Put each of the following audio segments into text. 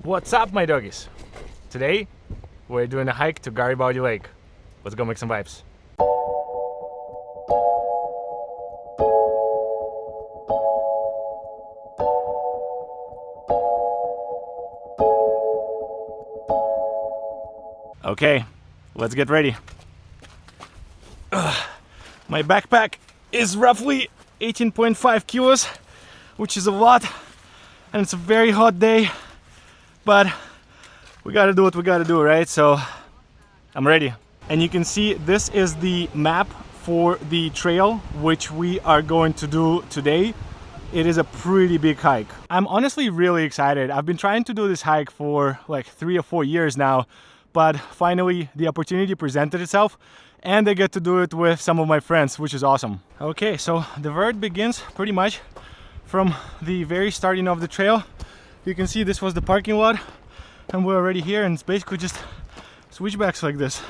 What's up, my doggies? Today we're doing a hike to Garibaldi Lake. Let's go make some vibes. Okay, let's get ready. My backpack is roughly 18.5 kilos, which is a lot, and it's a very hot day, but we gotta do what we gotta do, right? So I'm ready. And you can see this is the map for the trail which we are going to do today. It is a pretty big hike. I'm honestly really excited. I've been trying to do this hike for like 3 or 4 years now, but finally the opportunity presented itself and I get to do it with some of my friends, which is awesome. Okay, so the vert begins pretty much from the very starting of the trail. You can see this was the parking lot and we're already here, and it's basically just switchbacks like this.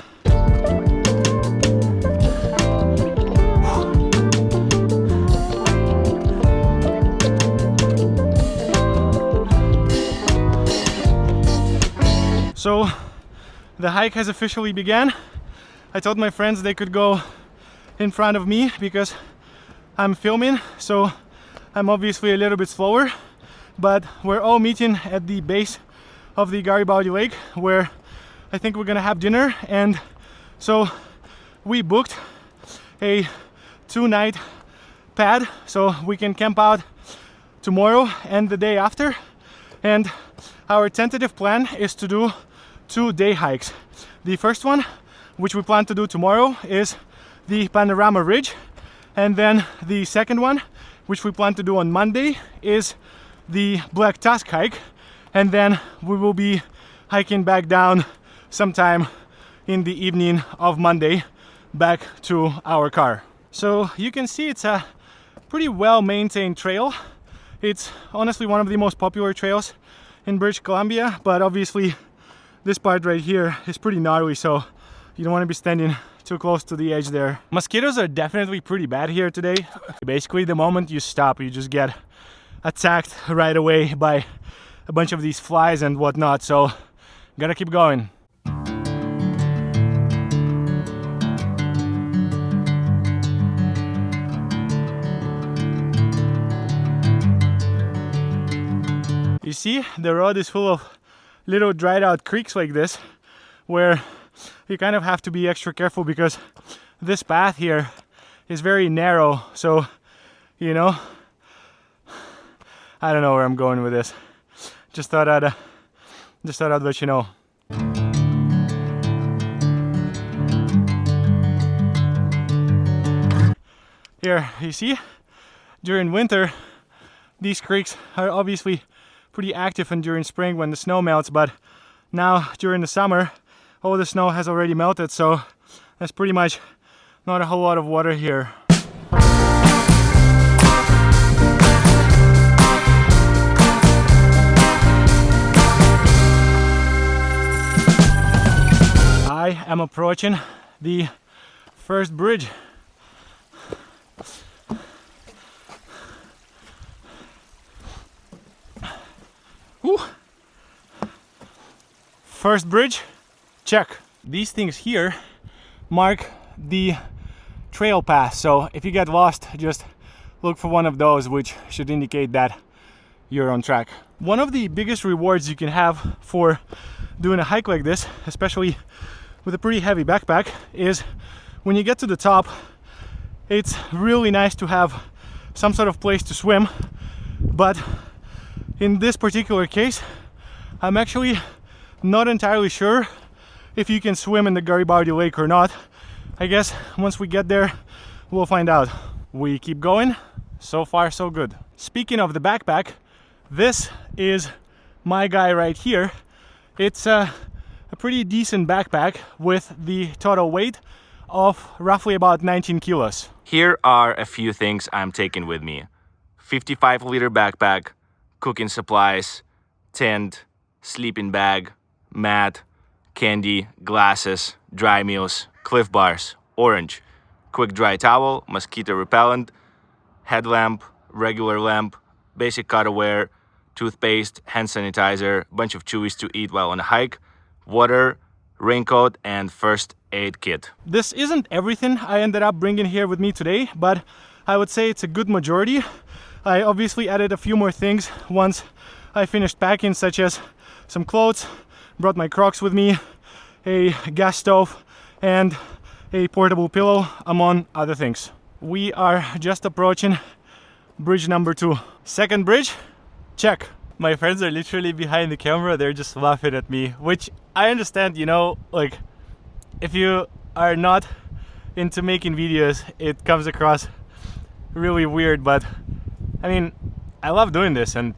So the hike has officially begun. I told my friends they could go in front of me because I'm filming, so I'm obviously a little bit slower, but we're all meeting at the base of the Garibaldi Lake where I think we're gonna have dinner. And so we booked a 2-night pad so we can camp out tomorrow and the day after, and our tentative plan is to do 2-day hikes. The first one, which we plan to do tomorrow, is the Panorama Ridge, and then the second one, which we plan to do on Monday, is the Black Tusk hike, and then we will be hiking back down sometime in the evening of Monday back to our car. So you can see it's a pretty well maintained trail. It's honestly one of the most popular trails in British Columbia, but obviously this part right here is pretty gnarly, so you don't want to be standing too close to the edge there. Mosquitoes are definitely pretty bad here today. Basically, the moment you stop, you just get attacked right away by a bunch of these flies and whatnot, so gotta keep going. You see, the road is full of little dried out creeks like this, where you kind of have to be extra careful because this path here is very narrow. So, you know, I don't know where I'm going with this. Just thought I'd let you know. Here, you see, during winter, these creeks are obviously pretty active, and during spring when the snow melts, but now during the summer all the snow has already melted, so there's pretty much not a whole lot of water here. I am approaching the first bridge. Woo. First bridge, check. These things here mark the trail path, so if you get lost, just look for one of those, which should indicate that you're on track. One of the biggest rewards you can have for doing a hike like this, especially with a pretty heavy backpack, is when you get to the top, it's really nice to have some sort of place to swim. But in this particular case, I'm actually not entirely sure if you can swim in the Garibaldi Lake or not. I guess once we get there, we'll find out. We keep going. So far, so good. Speaking of the backpack, this is my guy right here. It's a pretty decent backpack with the total weight of roughly about 19 kilos. Here are a few things I'm taking with me. 55-liter backpack, cooking supplies, tent, sleeping bag, mat, candy, glasses, dry meals, Cliff Bars, orange, quick dry towel, mosquito repellent, headlamp, regular lamp, basic cutaware, toothpaste, hand sanitizer, bunch of chewies to eat while on a hike, water, raincoat, and first aid kit. This isn't everything I ended up bringing here with me today, but I would say it's a good majority. I obviously added a few more things once I finished packing, such as some clothes, brought my Crocs with me, a gas stove, and a portable pillow, among other things. We are just approaching bridge number 2. Second bridge, check. My friends are literally behind the camera, they're just laughing at me, which I understand, you know, like, if you are not into making videos, it comes across really weird, but I mean, I love doing this and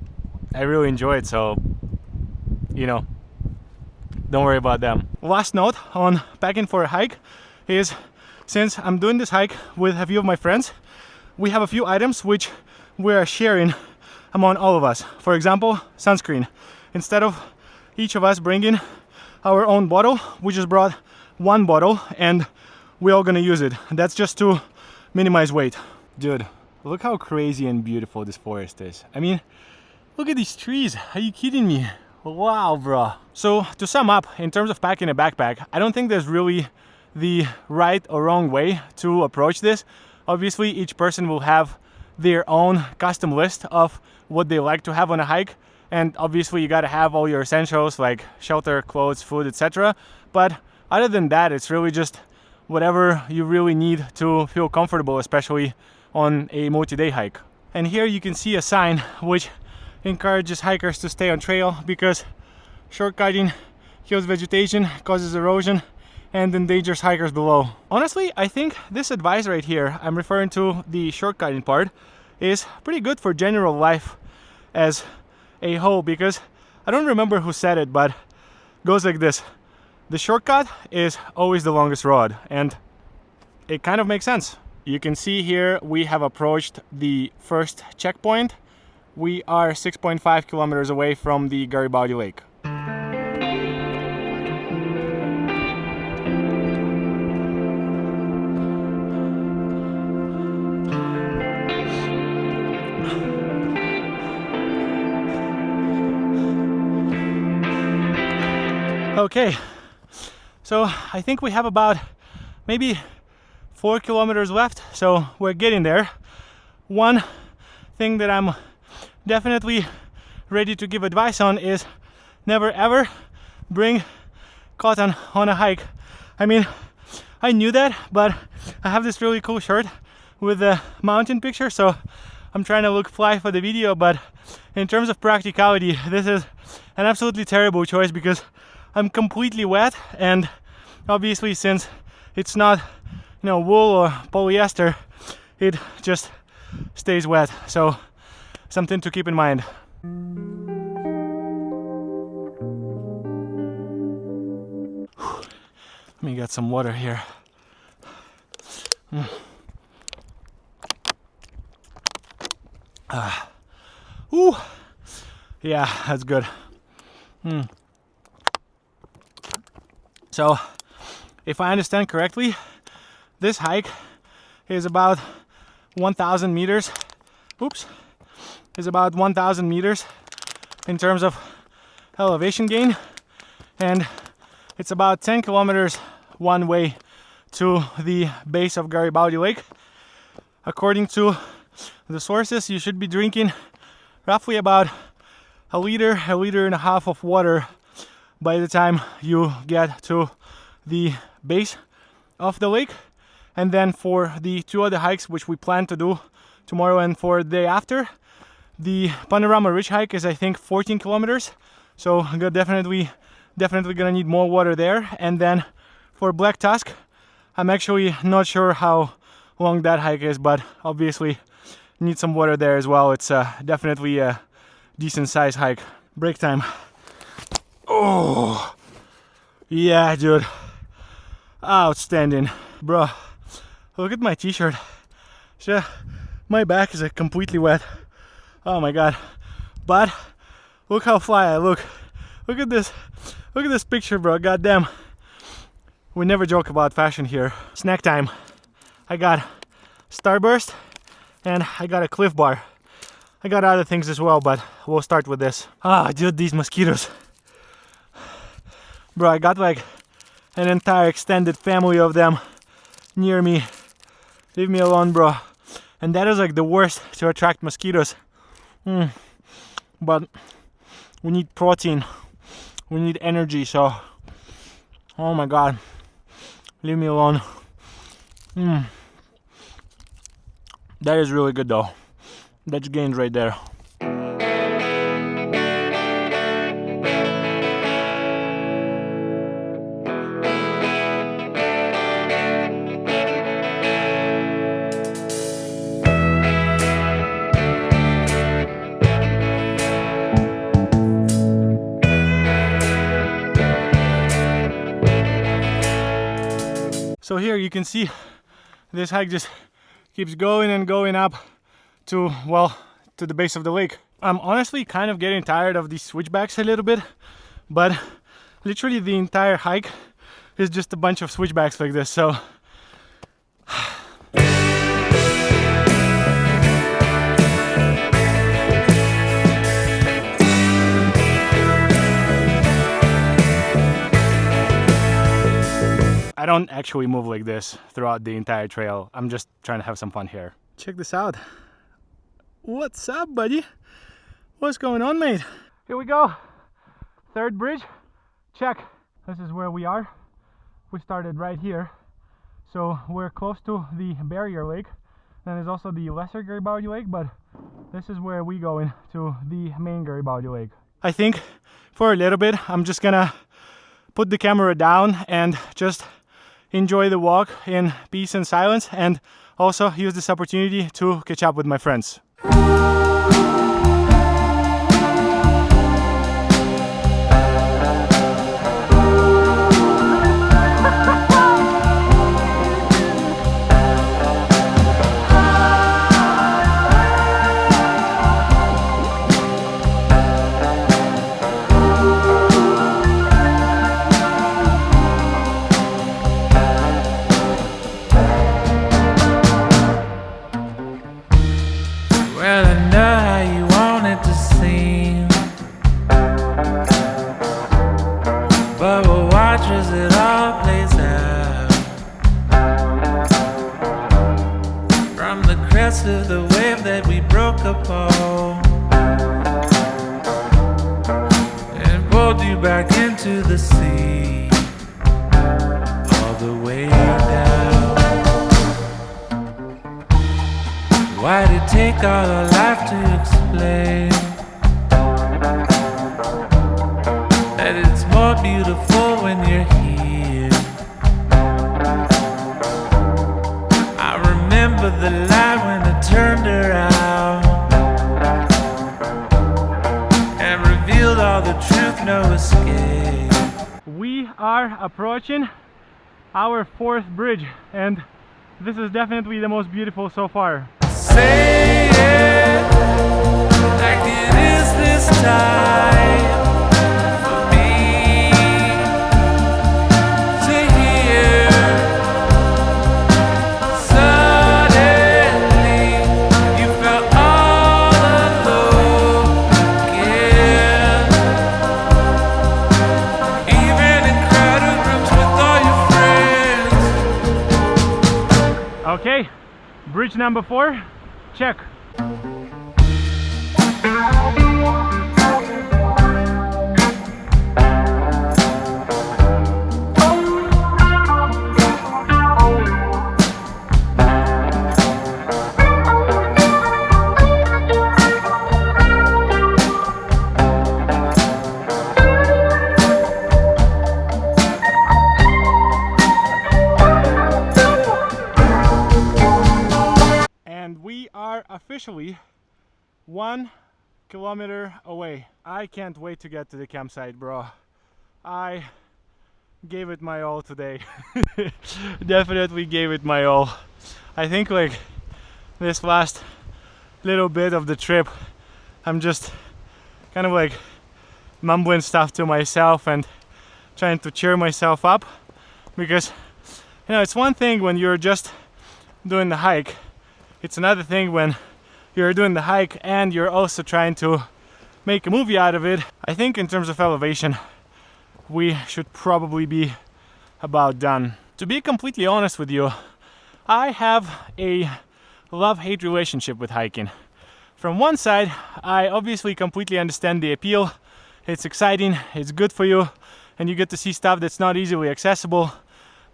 I really enjoy it, so, you know, don't worry about them. Last note on packing for a hike is, since I'm doing this hike with a few of my friends, we have a few items which we are sharing among all of us. For example, sunscreen. Instead of each of us bringing our own bottle, we just brought one bottle and we're all gonna use it. That's just to minimize weight. Dude, look how crazy and beautiful this forest is. I mean, look at these trees. Are you kidding me? Wow, bro. So to sum up, in terms of packing a backpack, I don't think there's really the right or wrong way to approach this. Obviously, each person will have their own custom list of what they like to have on a hike, and obviously you gotta have all your essentials like shelter, clothes, food, etc. But other than that, it's really just whatever you really need to feel comfortable, especially on a multi-day hike. And here you can see a sign which encourages hikers to stay on trail because shortcutting kills vegetation, causes erosion, and endangers hikers below. Honestly, I think this advice right here, I'm referring to the shortcutting part, is pretty good for general life as a whole, because I don't remember who said it, but it goes like this: the shortcut is always the longest road, and it kind of makes sense. You can see here we have approached the first checkpoint. We are 6.5 kilometers away from the Garibaldi Lake. Okay, so I think we have about maybe 4 kilometers left, so we're getting there. One thing that I'm definitely ready to give advice on is never ever bring cotton on a hike. I mean, I knew that, but I have this really cool shirt with the mountain picture, so I'm trying to look fly for the video, but in terms of practicality, this is an absolutely terrible choice because I'm completely wet, and obviously since it's not, you know, wool or polyester, it just stays wet, so something to keep in mind. Let me get some water here. Ooh, yeah, that's good. So, if I understand correctly, this hike is about 1,000 meters. Oops, is about 1,000 meters in terms of elevation gain, and it's about 10 kilometers one way to the base of Garibaldi Lake. According to the sources, you should be drinking roughly about a liter and a half of water by the time you get to the base of the lake. And then for the 2 other hikes which we plan to do tomorrow and for the day after, the Panorama Ridge hike is I think 14 kilometers, so I'm definitely gonna need more water there. And then for Black Tusk, I'm actually not sure how long that hike is, but obviously need some water there as well. It's definitely a decent size hike. Break time. Oh, yeah, dude. Outstanding. Bro, look at my t-shirt. My back is completely wet. Oh my god. But look how fly I look. Look at this. Look at this picture, bro. Goddamn. We never joke about fashion here. Snack time. I got Starburst and I got a Cliff Bar. I got other things as well, but we'll start with this. Ah, dude, these mosquitoes. Bro, I got like an entire extended family of them near me. Leave me alone, bro. And that is like the worst to attract mosquitoes. But we need protein. We need energy, so... Oh my god. Leave me alone. That is really good though. That's gained right there. So here you can see this hike just keeps going and going up to, well, to the base of the lake. I'm honestly kind of getting tired of these switchbacks a little bit, but literally the entire hike is just a bunch of switchbacks like this, so I don't actually move like this throughout the entire trail. I'm just trying to have some fun here. Check this out. What's up, buddy? What's going on, mate? Here we go. Third bridge. Check. This is where we are. We started right here. So we're close to the barrier lake. Then there's also the lesser Garibaldi Lake, but this is where we go into the main Garibaldi Lake. I think for a little bit, I'm just gonna put the camera down and just enjoy the walk in peace and silence, and also use this opportunity to catch up with my friends. Well, I know how you want it to seem, but we'll watch as it all plays out. From the crest of the wave that we broke upon and pulled you back into the sea, all the way down. Why'd it take all our life to explain that it's more beautiful when you're here? I remember the light when I turned around and revealed all the truth, no escape. We are approaching our fourth bridge, and this is definitely the most beautiful so far. Say it like it is this time for me to hear. Suddenly you felt all alone again, even in crowded rooms with all your friends. Okay, bridge number 4. Check. And we are officially 1 kilometer away. I can't wait to get to the campsite, bro. I gave it my all today. Definitely gave it my all. I think like this last little bit of the trip, I'm just kind of like mumbling stuff to myself and trying to cheer myself up, because you know, it's one thing when you're just doing the hike. It's another thing when you're doing the hike and you're also trying to make a movie out of it, I think in terms of elevation, we should probably be about done. To be completely honest with you, I have a love-hate relationship with hiking. From one side, I obviously completely understand the appeal. It's exciting, it's good for you, and you get to see stuff that's not easily accessible.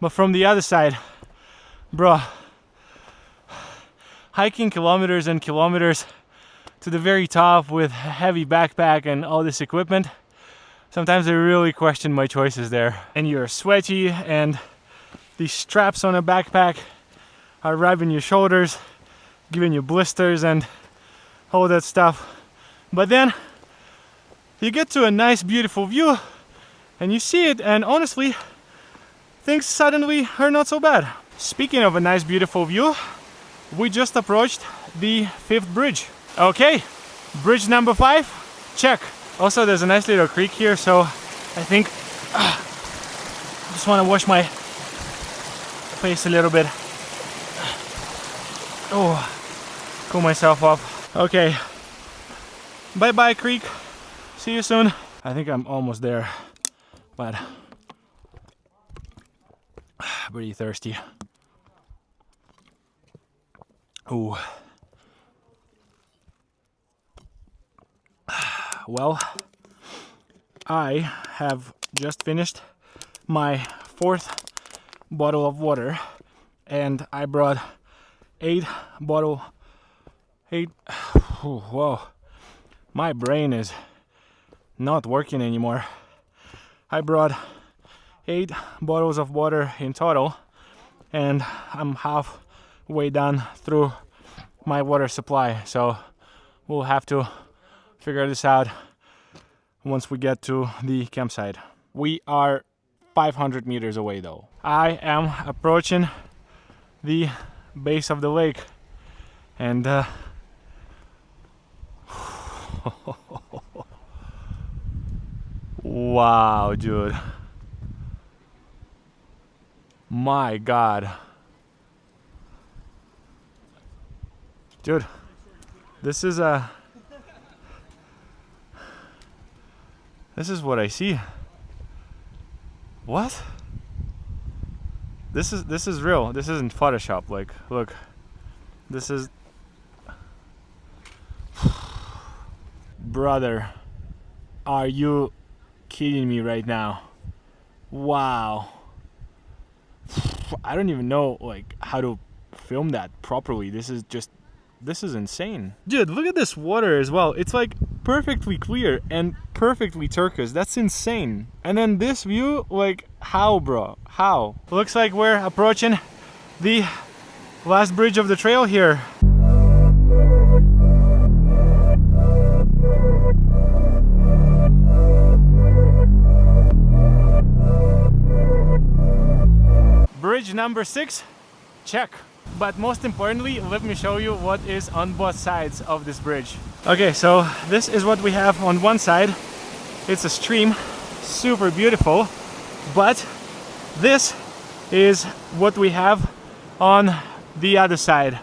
But from the other side, bro, hiking kilometers and kilometers to the very top with a heavy backpack and all this equipment, sometimes I really question my choices there. And you're sweaty, and these straps on a backpack are rubbing your shoulders, giving you blisters and all that stuff. But then you get to a nice beautiful view and you see it, and honestly things suddenly are not so bad. Speaking of a nice beautiful view, we just approached the 5th bridge. Okay, bridge number 5, check. Also there's a nice little creek here, so I think just want to wash my face a little bit. Oh, cool myself off. Okay, bye bye creek, see you soon. I think I'm almost there, but pretty thirsty. Ooh. Well, I have just finished my 4th bottle of water, and I brought 8. Whoa, my brain is not working anymore. I brought 8 bottles of water in total, and I'm halfway done through my water supply, so we'll have to figure this out once we get to the campsite. We are 500 meters away though. I am approaching the base of the lake, and wow, dude. My God. Dude, this is what I see. What? This is real. This isn't Photoshop. Like, look. This is brother. Are you kidding me right now? Wow. I don't even know like how to film that properly. This is insane. Dude, look at this water as well. It's like perfectly clear and perfectly turquoise. That's insane. And then this view, like, how, bro? How? Looks like we're approaching the last bridge of the trail here. Bridge number 6, check. But most importantly, let me show you what is on both sides of this bridge. Okay, so this is what we have on one side. It's a stream, super beautiful. But this is what we have on the other side.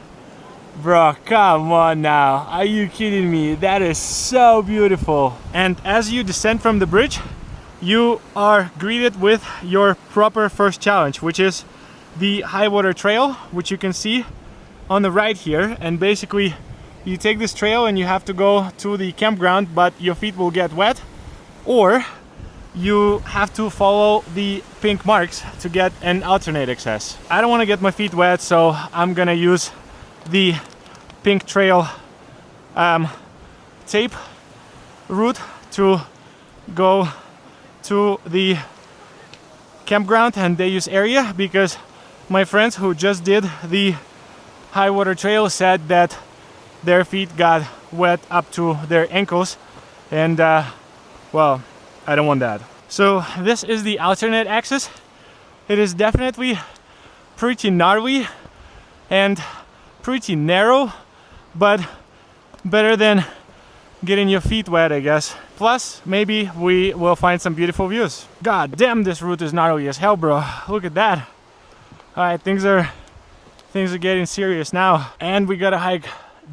Bro, come on now. Are you kidding me? That is so beautiful. And as you descend from the bridge, you are greeted with your proper first challenge, which is the high water trail, which you can see on the right here. And basically you take this trail and you have to go to the campground, but your feet will get wet, or you have to follow the pink marks to get an alternate access. I don't want to get my feet wet, so I'm gonna use the pink trail tape route to go to the campground and day use area, because my friends who just did the high water trail said that their feet got wet up to their ankles, and well, I don't want that. So this is the alternate access. It is definitely pretty gnarly and pretty narrow, but better than getting your feet wet, I guess. Plus, maybe we will find some beautiful views. God damn, this route is gnarly as hell, bro. Look at that. All right, things are getting serious now, and we gotta hike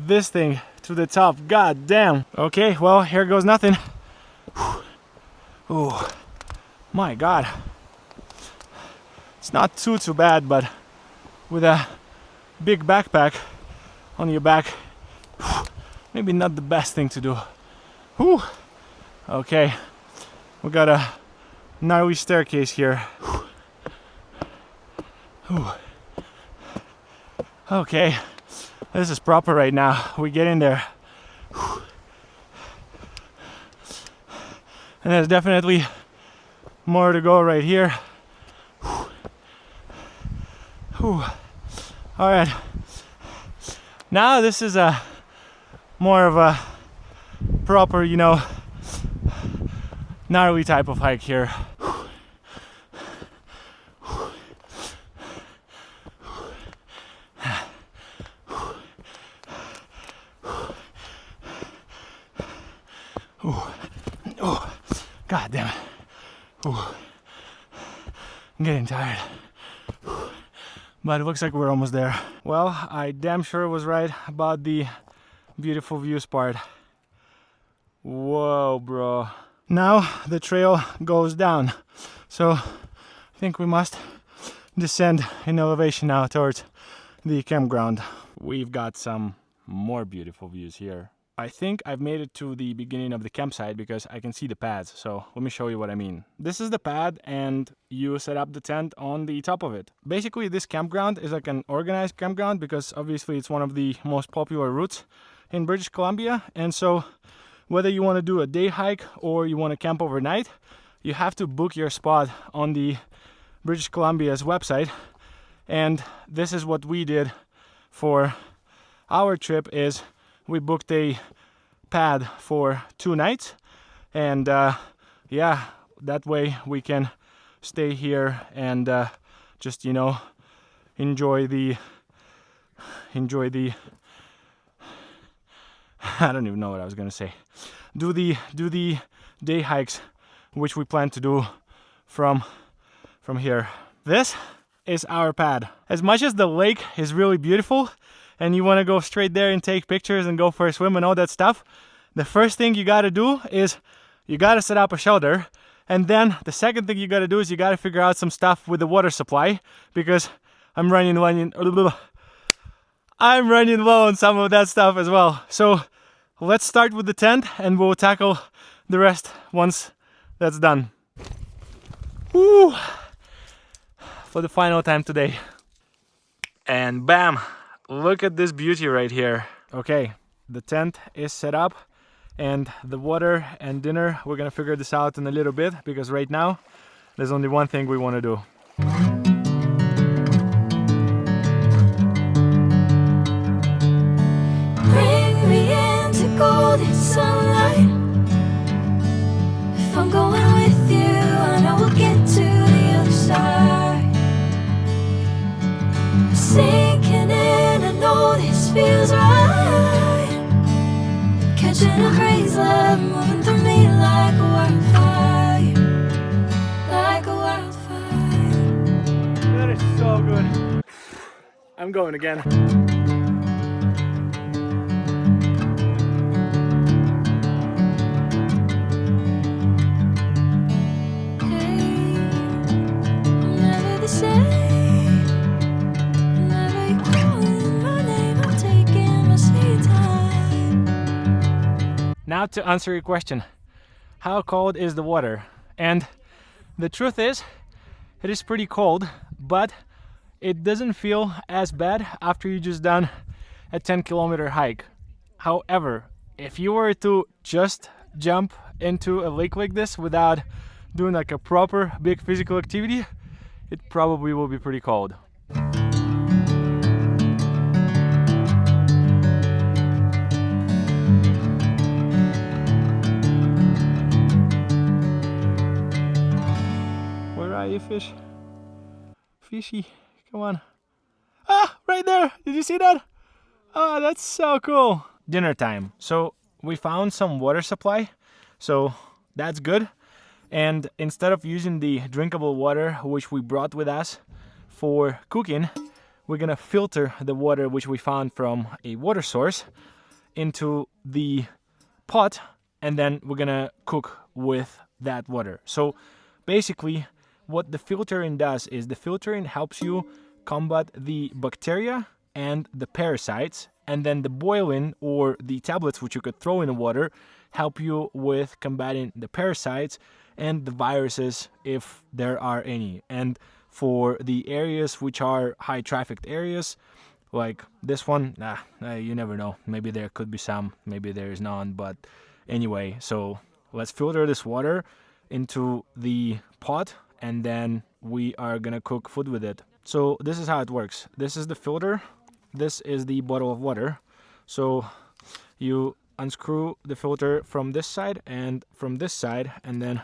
this thing to the top. God damn. Okay, well, here goes nothing. Oh, my God. It's not too bad, but with a big backpack on your back, maybe not the best thing to do. Whew. Okay, we got a gnarly staircase here. Whew. Okay, this is proper right now. We get in there. And there's definitely more to go right here. Whew. All right, now this is a more of a proper, you know, gnarly type of hike here. Oh, God damn it. I'm getting tired. But it looks like we're almost there. Well, I damn sure was right about the beautiful views part. Whoa, bro. Now the trail goes down. So I think we must descend in elevation now towards the campground. We've got some more beautiful views here. I think I've made it to the beginning of the campsite because I can see the pads. So let me show you what I mean. This is the pad and you set up the tent on the top of it. Basically, this campground is like an organized campground because obviously it's one of the most popular routes in British Columbia. And so whether you want to do a day hike or you want to camp overnight, you have to book your spot on the British Columbia's website. And this is what we did for our trip is we booked a pad for 2 nights, and yeah, that way we can stay here and just, you know, enjoy the I don't even know what I was gonna say. Do the day hikes, which we plan to do from here. This is our pad. As much as the lake is really beautiful and you want to go straight there and take pictures and go for a swim and all that stuff, the first thing you got to do is you got to set up a shelter. And then the second thing you got to do is you got to figure out some stuff with the water supply, because I'm running low on some of that stuff as well. So let's start with the tent and we'll tackle the rest once that's done. Woo! For the final time today. And bam! Look at this beauty right here. Okay, the tent is set up and the water and dinner, we're gonna figure this out in a little bit, because right now there's only one thing we want to do. Bring me into golden sunlight. If I'm going with you, I know we'll get to the other side. Sinking in, I know this feels right. Catching a breeze, love moving through me like a wildfire. Like a wildfire. That is so good. I'm going again. Now to answer your question, how cold is the water? And the truth is, it is pretty cold, but it doesn't feel as bad after you just done a 10-kilometer hike. However, if you were to just jump into a lake like this without doing like a proper big physical activity, it probably will be pretty cold. Where are you, fish? Fishy, come on. Ah, right there! Did you see that? Oh, that's so cool. Dinner time. So we found some water supply, so that's good. And instead of using the drinkable water which we brought with us for cooking, we're gonna filter the water which we found from a water source into the pot, and then we're gonna cook with that water. So basically what the filtering does is the filtering helps you combat the bacteria and the parasites, and then the boiling or the tablets which you could throw in the water help you with combating the parasites and the viruses if there are any. And for the areas which are high trafficked areas like this one, you never know, maybe there could be some, maybe there is none, but anyway, so let's filter this water into the pot, and then we are gonna cook food with it. So this is how it works. This is the filter, this is the bottle of water. So you unscrew the filter from this side and from this side, and then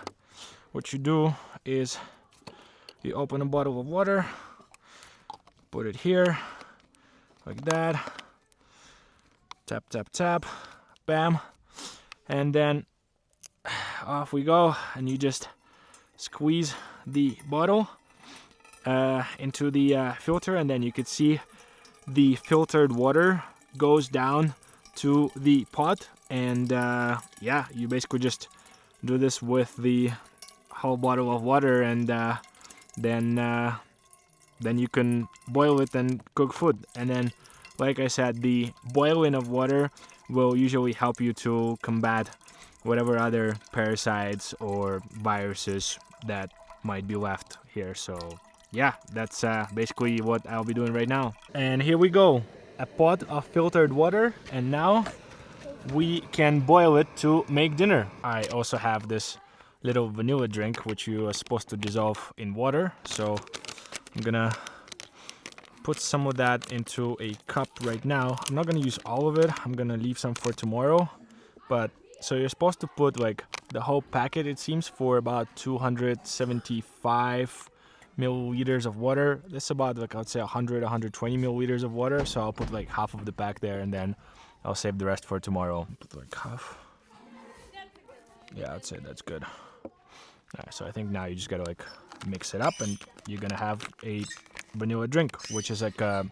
what you do is you open a bottle of water, put it here like that, tap tap tap, bam, and then off we go, and you just squeeze the bottle into the filter, and then you could see the filtered water goes down to the pot. And yeah, you basically just do this with the whole bottle of water, and then you can boil it and cook food. And then, like I said, the boiling of water will usually help you to combat whatever other parasites or viruses that might be left here. So yeah, that's basically what I'll be doing right now. And here we go, a pot of filtered water, and now we can boil it to make dinner. I also have this little vanilla drink which you are supposed to dissolve in water, so I'm gonna put some of that into a cup right now. I'm not gonna use all of it, I'm gonna leave some for tomorrow. But so you're supposed to put like the whole packet, it seems, for about 275 milliliters of water. That's about like, I'd say 120 milliliters of water. So I'll put like half of the pack there, and then I'll save the rest for tomorrow. Put like half. Yeah, I'd say that's good. Alright, so I think now you just gotta like mix it up, and you're gonna have a vanilla drink, which is like a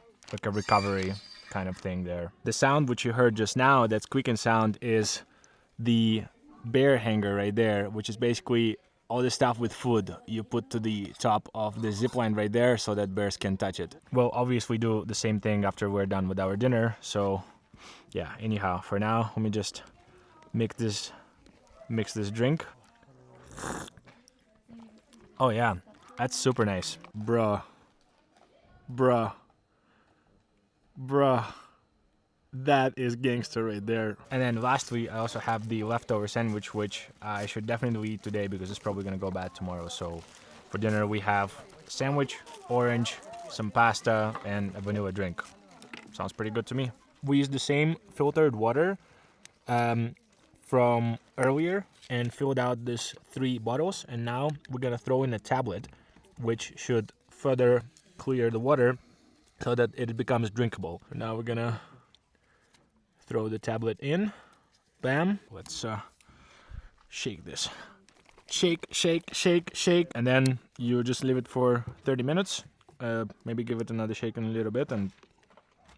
recovery kind of thing there. The sound which you heard just now, that squeaking sound, is the bear hanger right there, which is basically all the stuff with food you put to the top of the zip line right there so that bears can touch it. We'll obviously do the same thing after we're done with our dinner. So yeah, anyhow, for now, let me just mix this drink. Oh yeah, that's super nice. Bruh. That is gangster right there. And then lastly, I also have the leftover sandwich, which I should definitely eat today because it's probably gonna go bad tomorrow. So for dinner we have sandwich, orange, some pasta, and a vanilla drink. Sounds pretty good to me. We used the same filtered water from earlier and filled out these 3 bottles, and now we're gonna throw in a tablet which should further clear the water so that it becomes drinkable. So now we're gonna throw the tablet in. Bam. Let's shake this. Shake, shake, shake, shake. And then you just leave it for 30 minutes. Maybe give it another shake in a little bit, and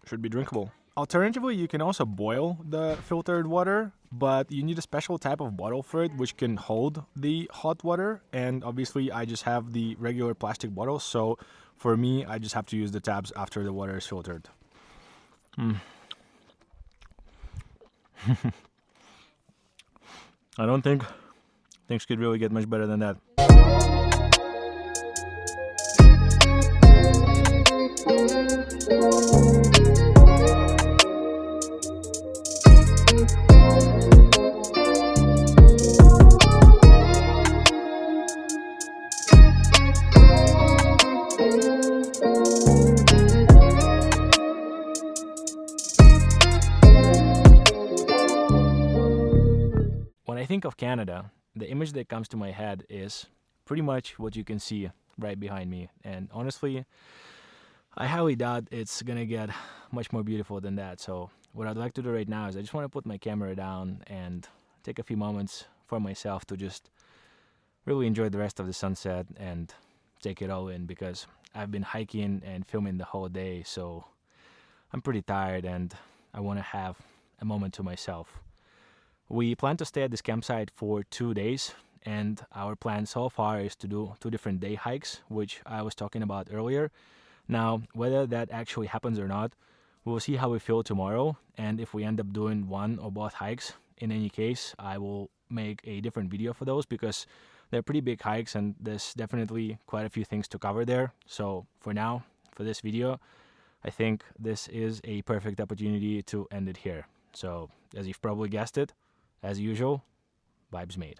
it should be drinkable. Alternatively, you can also boil the filtered water, but you need a special type of bottle for it which can hold the hot water. And obviously I just have the regular plastic bottles, so for me I just have to use the tabs after the water is filtered. I don't think things could really get much better than that. When I think of Canada, the image that comes to my head is pretty much what you can see right behind me. And honestly, I highly doubt it's gonna get much more beautiful than that. So what I'd like to do right now is I just want to put my camera down and take a few moments for myself to just really enjoy the rest of the sunset and take it all in, because I've been hiking and filming the whole day, so I'm pretty tired and I want to have a moment to myself. We plan to stay at this campsite for 2 days, and our plan so far is to do 2 different day hikes, which I was talking about earlier. Now, whether that actually happens or not, we'll see how we feel tomorrow, and if we end up doing one or both hikes, in any case, I will make a different video for those because they're pretty big hikes and there's definitely quite a few things to cover there. So for now, for this video, I think this is a perfect opportunity to end it here. So as you've probably guessed it, as usual, vibes made.